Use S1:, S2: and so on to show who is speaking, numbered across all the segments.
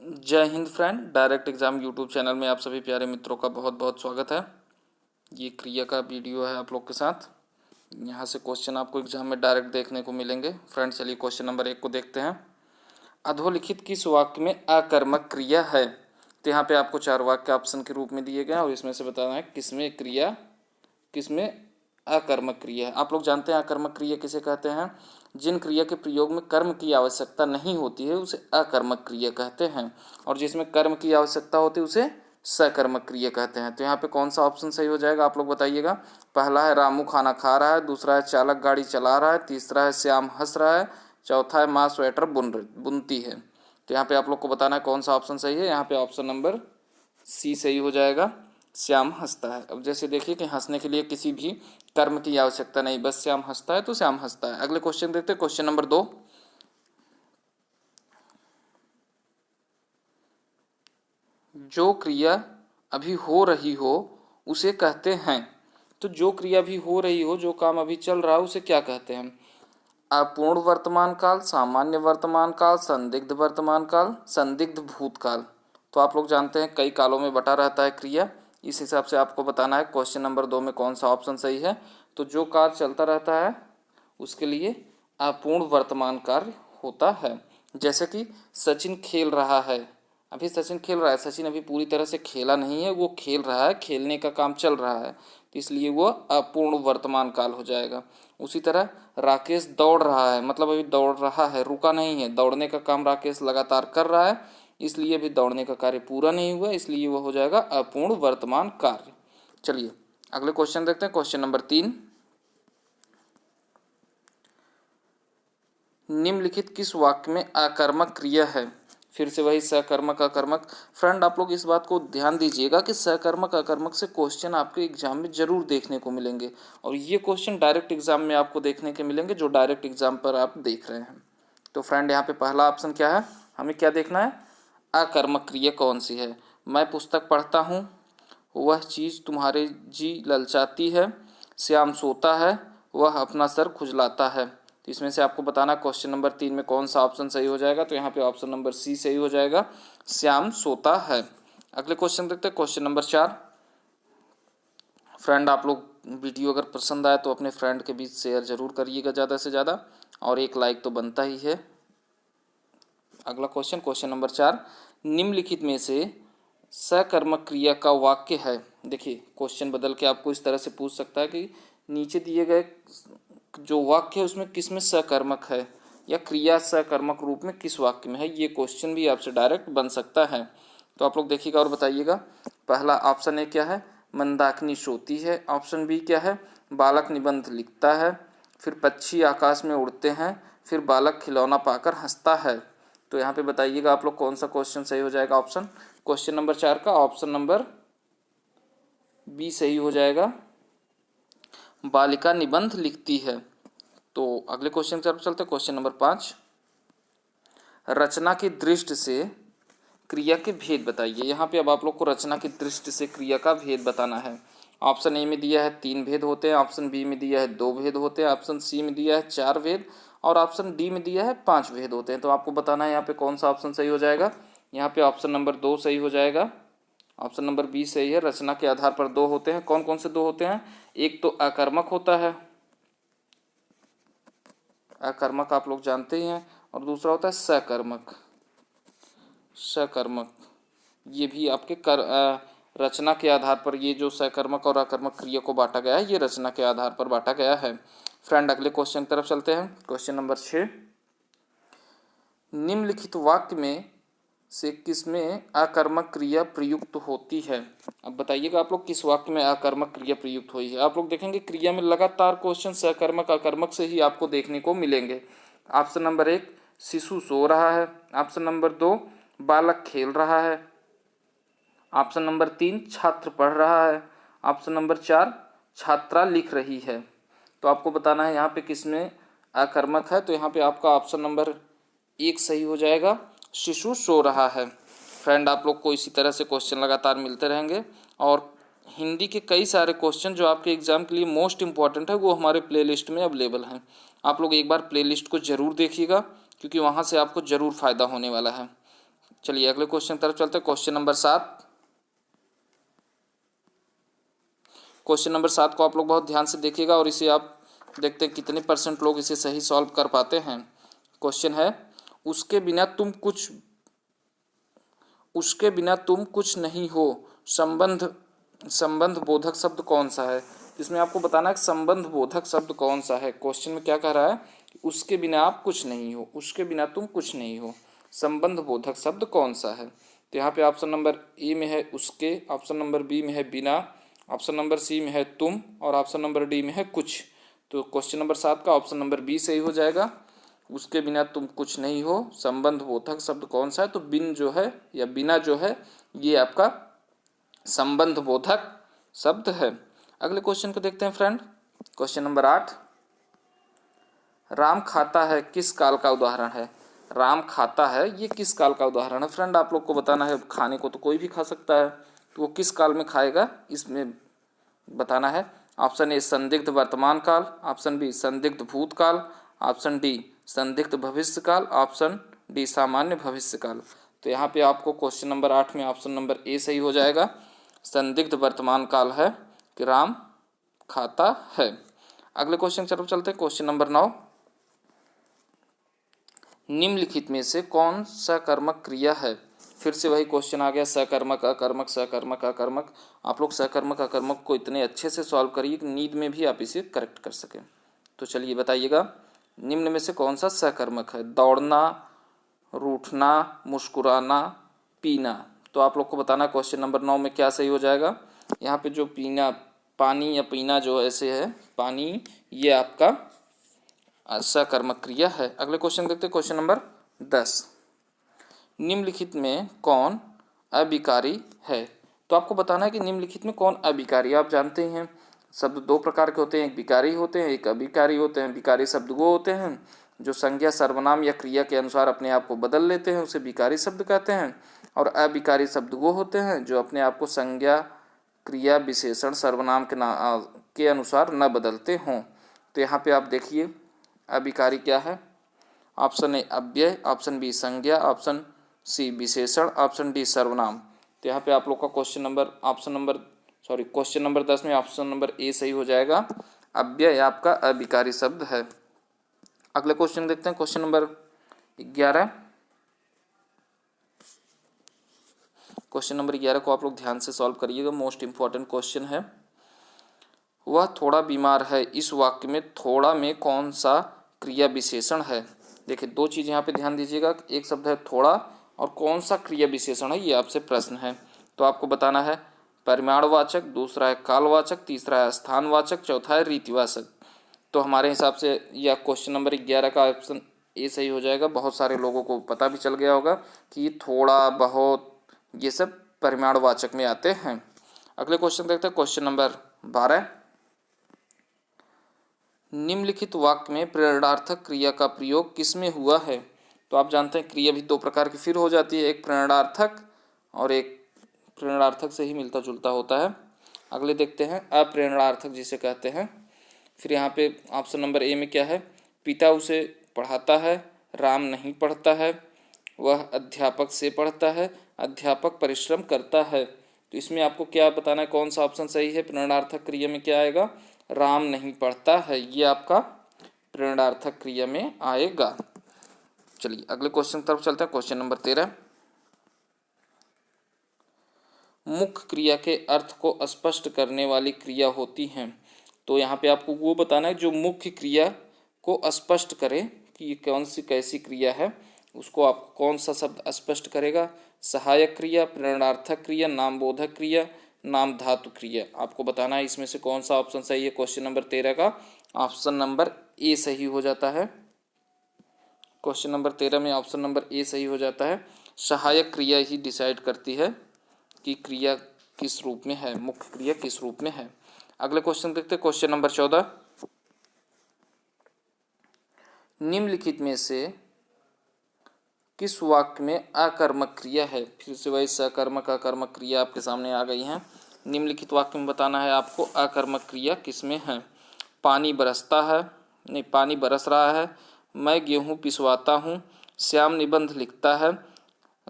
S1: जय Hind friend, direct exam YouTube channel में आप सभी प्यारे मित्रों का बहुत बहुत स्वागत है। ये क्रिया का वीडियो है आप लोग के साथ। यहाँ से क्वेश्चन आपको एग्जाम में डायरेक्ट देखने को मिलेंगे। फ्रेंड चलिए क्वेश्चन नंबर 1 को देखते हैं। अधोलिखित किस वाक्य में अकर्मक क्रिया है? तो यहाँ पे आपको 4 वाक्य ऑप्शन के रूप में दिए गए हैं और इसमें से बताना है किसमें अकर्मक क्रिया है। आप लोग जानते हैं अकर्मक क्रिया किसे कहते हैं? जिन क्रिया के प्रयोग में कर्म की आवश्यकता नहीं होती है उसे अकर्मक क्रिया कहते हैं, और जिसमें कर्म की आवश्यकता होती है उसे सकर्मक क्रिया कहते हैं। तो यहाँ पे कौन सा ऑप्शन सही हो जाएगा आप लोग बताइएगा। पहला है रामू खाना खा रहा है, दूसरा है चालक गाड़ी चला रहा है, तीसरा है श्याम हंस रहा है, चौथा है माँ स्वेटर बुनती है। तो यहाँ पे आप लोग को बताना है कौन सा ऑप्शन सही है। यहाँ पे ऑप्शन नंबर सी सही हो जाएगा, श्याम हंसता है। अब जैसे देखिए कि हंसने के लिए किसी भी कर्म की आवश्यकता नहीं, बस श्याम हंसता है तो श्याम हंसता है। अगले क्वेश्चन देखते हैं, क्वेश्चन नंबर 2। जो क्रिया अभी हो रही हो उसे कहते हैं। तो जो क्रिया अभी हो रही हो, जो काम अभी चल रहा है उसे क्या कहते हैं? अपूर्ण वर्तमान काल, सामान्य वर्तमान काल, संदिग्ध वर्तमान काल, संदिग्ध भूतकाल। तो आप लोग जानते हैं कई कालों में बटा रहता है क्रिया, इस हिसाब से आपको बताना है क्वेश्चन नंबर 2 में कौन सा ऑप्शन सही है। तो जो कार्य चलता रहता है उसके लिए अपूर्ण वर्तमान कार्य होता है। जैसे कि सचिन खेल रहा है, अभी सचिन खेल रहा है, सचिन अभी पूरी तरह से खेला नहीं है, वो खेल रहा है, खेलने का काम चल रहा है, तो इसलिए वो अपूर्ण वर्तमान काल हो जाएगा। उसी तरह राकेश दौड़ रहा है, मतलब अभी दौड़ रहा है, रुका नहीं है, दौड़ने का काम राकेश लगातार कर रहा है, इसलिए अभी दौड़ने का कार्य पूरा नहीं हुआ, इसलिए वह हो जाएगा अपूर्ण वर्तमान कार्य। चलिए अगले क्वेश्चन देखते हैं, क्वेश्चन नंबर 3। निम्नलिखित किस वाक्य में अकर्मक क्रिया है? फिर से वही सकर्मक अकर्मक। फ्रेंड आप लोग इस बात को ध्यान दीजिएगा कि सकर्मक अकर्मक से क्वेश्चन आपके एग्जाम में जरूर देखने को मिलेंगे, और ये क्वेश्चन डायरेक्ट एग्जाम में आपको देखने के मिलेंगे जो डायरेक्ट एग्जाम पर आप देख रहे हैं। तो फ्रेंड यहाँ पे पहला ऑप्शन क्या है, हमें क्या देखना है? अकर्मक क्रिया कौन सी है? मैं पुस्तक पढ़ता हूँ, वह चीज़ तुम्हारे जी ललचाती है, श्याम सोता है, वह अपना सर खुजलाता है। तो इसमें से आपको बताना क्वेश्चन नंबर 3 में कौन सा ऑप्शन सही हो जाएगा। तो यहाँ पे ऑप्शन नंबर सी सही हो जाएगा, श्याम सोता है। अगले क्वेश्चन देखते हैं, क्वेश्चन नंबर 4। फ्रेंड आप लोग वीडियो अगर पसंद आए तो अपने फ्रेंड के बीच शेयर जरूर करिएगा ज़्यादा से ज़्यादा, और एक लाइक तो बनता ही है। अगला क्वेश्चन, क्वेश्चन नंबर 4। निम्नलिखित में से सकर्मक क्रिया का वाक्य है। देखिए क्वेश्चन बदल के आपको इस तरह से पूछ सकता है कि नीचे दिए गए जो वाक्य है उसमें किस में सकर्मक है, या क्रिया सकर्मक रूप में किस वाक्य में है। ये क्वेश्चन भी आपसे डायरेक्ट बन सकता है। तो आप लोग देखिएगा और बताइएगा। पहला ऑप्शन ए क्या है? मंदाकिनी सोती है। ऑप्शन बी क्या है? बालक निबंध लिखता है। फिर पक्षी आकाश में उड़ते हैं। फिर बालक खिलौना पाकर हंसता है। तो यहाँ पे बताइएगा आप लोग कौन सा क्वेश्चन सही हो जाएगा। ऑप्शन क्वेश्चन नंबर 4 का ऑप्शन नंबर बी सही हो जाएगा, बालिका निबंध लिखती है। तो अगले क्वेश्चन की तरफ चलते हैं, क्वेश्चन नंबर 5। रचना की दृष्टि से क्रिया के भेद बताइए। यहाँ पे अब आप लोग को रचना की दृष्टि से क्रिया का भेद बताना है। ऑप्शन ए में दिया है 3 भेद होते हैं, ऑप्शन बी में दिया है 2 भेद होते हैं, ऑप्शन सी में दिया है 4 भेद, और ऑप्शन डी में दिया है 5 भेद होते हैं। तो आपको बताना है यहाँ पे कौन सा ऑप्शन सही हो जाएगा। यहाँ पे ऑप्शन नंबर 2 सही हो जाएगा, ऑप्शन नंबर बी सही है। रचना के आधार पर 2 होते हैं। कौन कौन से 2 होते हैं? एक तो अकर्मक होता है, अकर्मक आप लोग जानते ही हैं, और दूसरा होता है सकर्मक। सकर्मक ये भी आपके रचना के आधार पर, ये जो सकर्मक और अकर्मक क्रिया को बांटा गया है ये रचना के आधार पर बांटा गया है। फ्रेंड अगले क्वेश्चन की तरफ चलते हैं, क्वेश्चन नंबर 6। निम्नलिखित वाक्य में से किसमें अकर्मक क्रिया प्रयुक्त होती है? अब बताइएगा आप लोग किस वाक्य में अकर्मक क्रिया प्रयुक्त हुई है। आप लोग देखेंगे क्रिया में लगातार क्वेश्चन सकर्मक अकर्मक से ही आपको देखने को मिलेंगे। ऑप्शन नंबर 1 शिशु सो रहा है, ऑप्शन नंबर 2 बालक खेल रहा है, ऑप्शन नंबर 3 छात्र पढ़ रहा है, ऑप्शन नंबर 4 छात्रा लिख रही है। तो आपको बताना है यहाँ पे किसमें अकर्मक है। तो यहाँ पे आपका ऑप्शन नंबर 1 सही हो जाएगा, शिशु सो रहा है। फ्रेंड आप लोग को इसी तरह से क्वेश्चन लगातार मिलते रहेंगे, और हिंदी के कई सारे क्वेश्चन जो आपके एग्जाम के लिए मोस्ट इम्पॉर्टेंट है वो हमारे प्लेलिस्ट में अवेलेबल हैं। आप लोग एक बार प्लेलिस्ट को ज़रूर देखिएगा, क्योंकि वहाँ से आपको ज़रूर फ़ायदा होने वाला है। चलिए अगले क्वेश्चन की तरफ चलते हैं। Question number 7। क्वेश्चन नंबर 7 को आप लोग बहुत ध्यान से देखिएगा और इसे आप देखते हैं कितने % लोग इसे सही सॉल्व कर पाते हैं। क्वेश्चन है, उसके बिना तुम कुछ नहीं हो। संबंध बोधक शब्द कौन सा है? इसमें आपको बताना है कि संबंध बोधक शब्द कौन सा है। क्वेश्चन में क्या कह रहा है? उसके बिना आप कुछ नहीं हो, उसके बिना तुम कुछ नहीं हो। संबंध बोधक शब्द कौन सा है? तो यहाँ पे ऑप्शन नंबर ए में है उसके, ऑप्शन नंबर बी में है बिना, ऑप्शन नंबर सी में है तुम और ऑप्शन नंबर डी में है कुछ। तो क्वेश्चन नंबर 7 का ऑप्शन नंबर बी सही हो जाएगा। उसके बिना तुम कुछ नहीं हो, संबंध बोधक शब्द कौन सा है? तो बिन जो है या बिना जो है ये आपका संबंध बोधक शब्द है। अगले क्वेश्चन को देखते हैं फ्रेंड। क्वेश्चन नंबर 8, राम खाता है किस काल का उदाहरण है? राम खाता है ये किस काल का उदाहरण है? फ्रेंड आप लोग को बताना है। खाने को तो कोई भी खा सकता है, तो वो किस काल में खाएगा इसमें बताना है। ऑप्शन ए संदिग्ध वर्तमान काल, ऑप्शन बी संदिग्ध भूतकाल, ऑप्शन डी संदिग्ध भविष्य काल, ऑप्शन डी सामान्य भविष्य काल। तो यहाँ पे आपको क्वेश्चन नंबर 8 में ऑप्शन नंबर ए सही हो जाएगा। संदिग्ध वर्तमान काल है कि राम खाता है। अगले क्वेश्चन की तरफ चलते हैं। क्वेश्चन नंबर 9, निम्नलिखित में से कौन सा कर्मक क्रिया है? फिर से वही क्वेश्चन आ गया, सकर्मक अकर्मक सकर्मक अकर्मक। आप लोग सकर्मक अकर्मक को इतने अच्छे से सॉल्व करिए कि नींद में भी आप इसे करेक्ट कर सकें। तो चलिए बताइएगा, निम्न में से कौन सा सकर्मक है? दौड़ना, रूठना, मुस्कुराना, पीना। तो आप लोग को बताना क्वेश्चन नंबर 9 में क्या सही हो जाएगा। यहाँ पे जो पीना, पानी या पीना जो ऐसे है पानी, ये आपका सकर्मक क्रिया है। अगले क्वेश्चन देखते हैं। क्वेश्चन नंबर 10, निम्नलिखित में कौन अविकारी है? तो आपको बताना है कि निम्नलिखित में कौन अविकारी। आप जानते ही हैं शब्द दो प्रकार के होते हैं, एक विकारी होते हैं, एक अविकारी होते हैं। विकारी शब्द वो होते हैं जो संज्ञा, सर्वनाम या क्रिया के अनुसार अपने आप को बदल लेते हैं, उसे विकारी शब्द कहते हैं। और अविकारी शब्द वो होते हैं जो अपने आप को संज्ञा, क्रिया, विशेषण, सर्वनाम के अनुसार न बदलते हों। तो यहाँ पे आप देखिए अविकारी क्या है। ऑप्शन ए अव्यय, ऑप्शन बी संज्ञा, ऑप्शन सी विशेषण, ऑप्शन डी सर्वनाम। तो यहाँ पे आप लोग का क्वेश्चन नंबर 10 में ऑप्शन नंबर ए सही हो जाएगा। अव्यय आपका अविकारी शब्द है। अगले क्वेश्चन देखते हैं। Question number 11। क्वेश्चन नंबर 11 को आप लोग ध्यान से सॉल्व करिएगा, मोस्ट इंपॉर्टेंट क्वेश्चन है। वह थोड़ा बीमार है, इस वाक्य में थोड़ा में कौन सा क्रिया विशेषण है? देखिए दो चीज़ यहाँ पे ध्यान दीजिएगा, एक शब्द है थोड़ा और कौन सा क्रिया विशेषण है, ये आपसे प्रश्न है। तो आपको बताना है परिमाणवाचक, दूसरा है कालवाचक, तीसरा है स्थानवाचक, चौथा है रीतिवाचक। तो हमारे हिसाब से यह क्वेश्चन नंबर 11 का ऑप्शन ए सही हो जाएगा। बहुत सारे लोगों को पता भी चल गया होगा कि ये थोड़ा, बहुत, ये सब परिमाणवाचक में आते हैं। अगले क्वेश्चन देखते हैं। क्वेश्चन नंबर 12, निम्नलिखित वाक्य में प्रेरणार्थक क्रिया का प्रयोग किसमें हुआ है? तो आप जानते हैं क्रिया भी दो प्रकार की फिर हो जाती है, एक प्रेरणार्थक और एक प्रेरणार्थक से ही मिलता जुलता होता है। अगले देखते हैं अप्रेरणार्थक जिसे कहते हैं। फिर यहाँ पे ऑप्शन नंबर ए में क्या है? पिता उसे पढ़ाता है, राम नहीं पढ़ता है, वह अध्यापक से पढ़ता है, अध्यापक परिश्रम करता है। तो इसमें आपको क्या बताना है, कौन सा ऑप्शन सही है? प्रेरणार्थक क्रिया में क्या आएगा? राम नहीं पढ़ता है, ये आपका प्रेरणार्थक क्रिया में आएगा। चलिए अगले क्वेश्चन की तरफ चलते हैं। क्वेश्चन नंबर 13, मुख्य क्रिया के अर्थ को स्पष्ट करने वाली क्रिया होती हैं। तो यहाँ पे आपको वो बताना है जो मुख्य क्रिया को स्पष्ट करे कि ये कौन सी कैसी क्रिया है, उसको आप कौन सा शब्द स्पष्ट करेगा? सहायक क्रिया, प्रेरणार्थक क्रिया, नामबोधक क्रिया, नाम धातु क्रिया। आपको बताना है इसमें से कौन सा ऑप्शन सही है। क्वेश्चन नंबर 13 का ऑप्शन नंबर ए सही हो जाता है। क्वेश्चन नंबर 13 में ऑप्शन नंबर ए सही हो जाता है। सहायक क्रिया ही डिसाइड करती है कि क्रिया किस रूप में है, मुख्य क्रिया किस रूप में है। अगले क्वेश्चन देखते हैं। क्वेश्चन नंबर 14, निम्नलिखित में से किस वाक्य में अकर्मक क्रिया है? फिर से वही सकर्मक अकर्मक क्रिया आपके सामने आ गई हैं। निम्नलिखित वाक्य में बताना है आपको अकर्मक क्रिया किसमें है। पानी बरसता है, नहीं पानी बरस रहा है, मैं गेहूँ पिसवाता हूँ, श्याम निबंध लिखता है,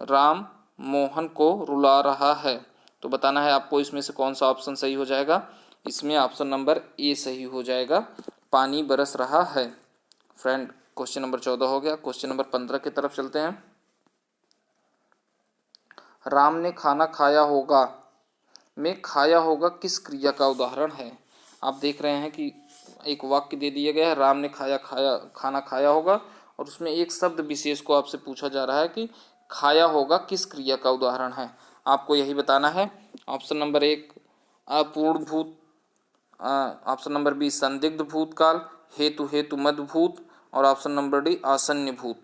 S1: राम मोहन को रुला रहा है। तो बताना है आपको इसमें से कौन सा ऑप्शन सही हो जाएगा। इसमें ऑप्शन नंबर ए सही हो जाएगा, पानी बरस रहा है। फ्रेंड, क्वेश्चन नंबर 14 हो गया। क्वेश्चन नंबर 15 की तरफ चलते हैं। राम ने खाना खाया होगा में खाया होगा किस क्रिया का उदाहरण है। आप देख रहे हैं कि एक वाक्य दे दिया गया है, राम ने खाना खाया होगा, और उसमें एक शब्द विशेष को आपसे पूछा जा रहा है कि खाया होगा किस क्रिया का उदाहरण है। आपको यही बताना है। ऑप्शन नंबर 1 अपूर्ण भूत, ऑप्शन नंबर बी संदिग्ध भूतकाल, हेतु हेतु मद भूत, और ऑप्शन नंबर डी आसन्न भूत।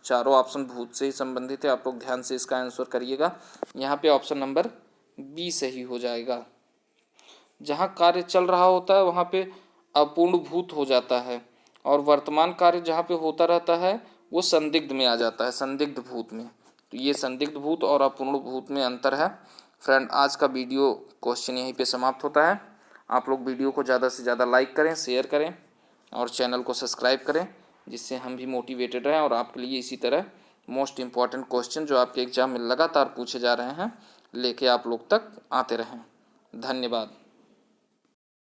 S1: चारों ऑप्शन भूत से ही संबंधित है। आप लोग ध्यान से इसका आंसर करिएगा। यहाँ पे ऑप्शन नंबर बी सही हो जाएगा। जहाँ कार्य चल रहा होता है वहाँ पे अपूर्ण भूत हो जाता है, और वर्तमान कार्य जहाँ पे होता रहता है वो संदिग्ध में आ जाता है, संदिग्ध भूत में। तो ये संदिग्ध भूत और अपूर्ण भूत में अंतर है। फ्रेंड, आज का वीडियो क्वेश्चन यहीं पे समाप्त होता है। आप लोग वीडियो को ज़्यादा से ज़्यादा लाइक करें, शेयर करें और चैनल को सब्सक्राइब करें, जिससे हम भी मोटिवेटेड रहें और आपके लिए इसी तरह मोस्ट इम्पॉर्टेंट क्वेश्चन जो आपके एग्जाम में लगातार पूछे जा रहे हैं लेके आप लोग तक आते रहें। धन्यवाद।